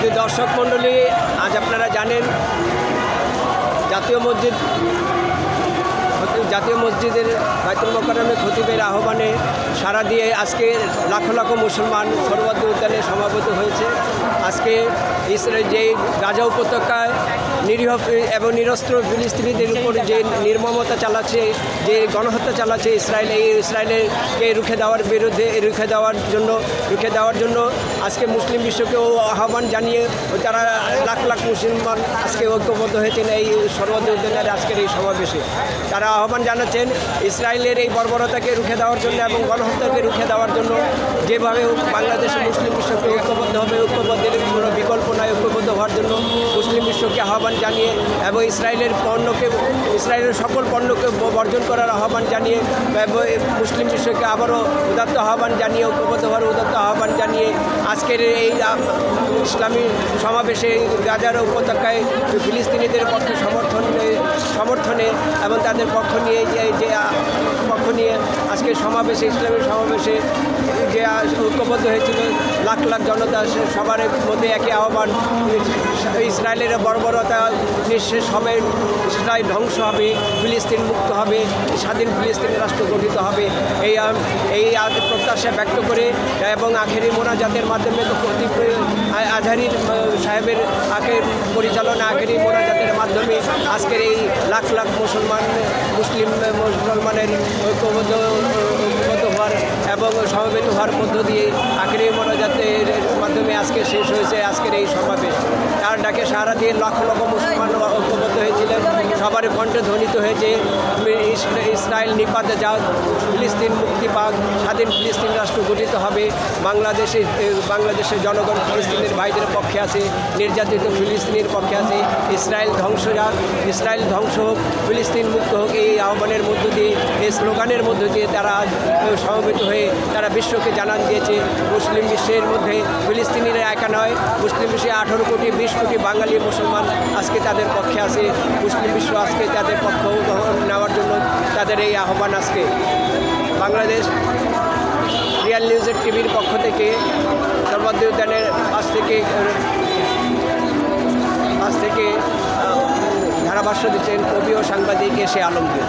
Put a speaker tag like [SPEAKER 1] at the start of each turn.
[SPEAKER 1] শুধু দর্শক মণ্ডলী, আজ আপনারা জানেন জাতীয় মসজিদের বাইতুল মোকাররমে খতিবের আহ্বানে সাড়া দিয়ে আজকে লাখো লাখো মুসলমান সরওয়ার্দী উদ্যানে সমাবেত হয়েছে। আজকে ইসরায়েল যে গাজা উপত্যকায় নিরীহ এবং নিরস্ত্র ফিলিস্তিনিদের উপর যে নির্মমতা চালাচ্ছে, যে গণহত্যা চালাচ্ছে ইসরায়েলকে রুখে দেওয়ার জন্য আজকে মুসলিম বিশ্বকেও আহ্বান জানিয়ে তারা লাখ লাখ মুসলমান আজকে ঐক্যবদ্ধ হয়েছেন এই সরওয়ার্দী উদ্যানের আজকের এই সমাবেশে। তারা আহ্বান জানাচ্ছেন ইসরায়েলের এই বর্বরতাকে রুখে দেওয়ার জন্য এবং গণহত্যাকে রুখে দেওয়ার জন্য যেভাবে বাংলাদেশের মুসলিম বিশ্বকে ঐক্যবদ্ধের কোনো বিকল্প নয়, ঐক্যবদ্ধ হওয়ার জন্য মুসলিম বিশ্বকে আহ্বান জানিয়ে এবং ইসরায়েলের সকল পণ্যকে বর্জন করার আহ্বান জানিয়ে মুসলিম বিশ্বকে আবারও উদাত্ত আহ্বান জানিয়ে ঐক্যবদ্ধ হওয়ার উদাত্ত আহ্বান জানিয়ে আজকের এই ইসলামী সমাবেশে গাজার উপত্যকায় ফিলিস্তিনিদের পক্ষে সমর্থনে এবং তাদের পক্ষ নিয়ে আজকের সমাবেশে ইসলামী সমাবেশে যে ঐক্যবদ্ধ হয়েছিল লাখ লাখ জনতা, সবার মধ্যে একই আহ্বান, ইসরায়েলের বর্বরতা নিঃশেষ হবে, ইসরায়েল ধ্বংস হবে, ফিলিস্তিন মুক্ত হবে, স্বাধীন ফিলিস্তিনি রাষ্ট্র গঠিত হবে। এই প্রত্যাশা ব্যক্ত করে এবং আখেরি মোনাজাতের মাধ্যমে আজহারি সাহেবের পরিচালনা আখেরি মোনাজাতের মাধ্যমে আজকের এই লাখ লাখ মুসলমানের ঐক্যবদ্ধ হওয়ার এবং সমবেত হওয়ার মধ্য দিয়ে আখেরি মোনাজাতের মাধ্যমে আজকে শেষ হয়েছে আজকের এই সমাবেশ। তার ডাকে সারা দিয়ে লক্ষ লক্ষ মুসলমান ঐক্যবদ্ধ হয়েছিলেন, সবার কণ্ঠে ধ্বনিত হয়েছে ইসরায়েল নিপাত যাক, ফিলিস্তিন মুক্তি পাক, স্বাধীন ফিলিস্তিন রাষ্ট্র গঠিত হবে, বাংলাদেশের জনগণ ফিলিস্তিনের ভাইদের পক্ষে আছে, নির্যাতিত ফিলিস্তিনের পক্ষে আছে, ইসরায়েল ধ্বংস যাক, ইসরায়েল ধ্বংস হোক, ফিলিস্তিন মুক্ত হোক, এই আহ্বানের মধ্য দিয়ে, এই স্লোগানের মধ্য দিয়ে তারা সমবেত হয়ে তারা বিশ্বকে জানান দিয়েছে মুসলিম বিশ্বের মধ্যে ফিলিস্তিনিরা একা নয়, মুসলিম বিশ্বে 18 কোটি 20 কোটি বাঙালি মুসলমান আজকে তাদের পক্ষে আছে। মুসলিম বিশ্ব আজকে তাদের পক্ষ নেওয়ার জন্য তাদের এই আহ্বান। আজকে বাংলাদেশ রিয়াল নিউজের টিভির পক্ষ থেকে সরওয়ার্দী উদ্যানের পাশ থেকে ধারাভাষ্য দিচ্ছেন কবি ও সাংবাদিক এস এ আলমগীর।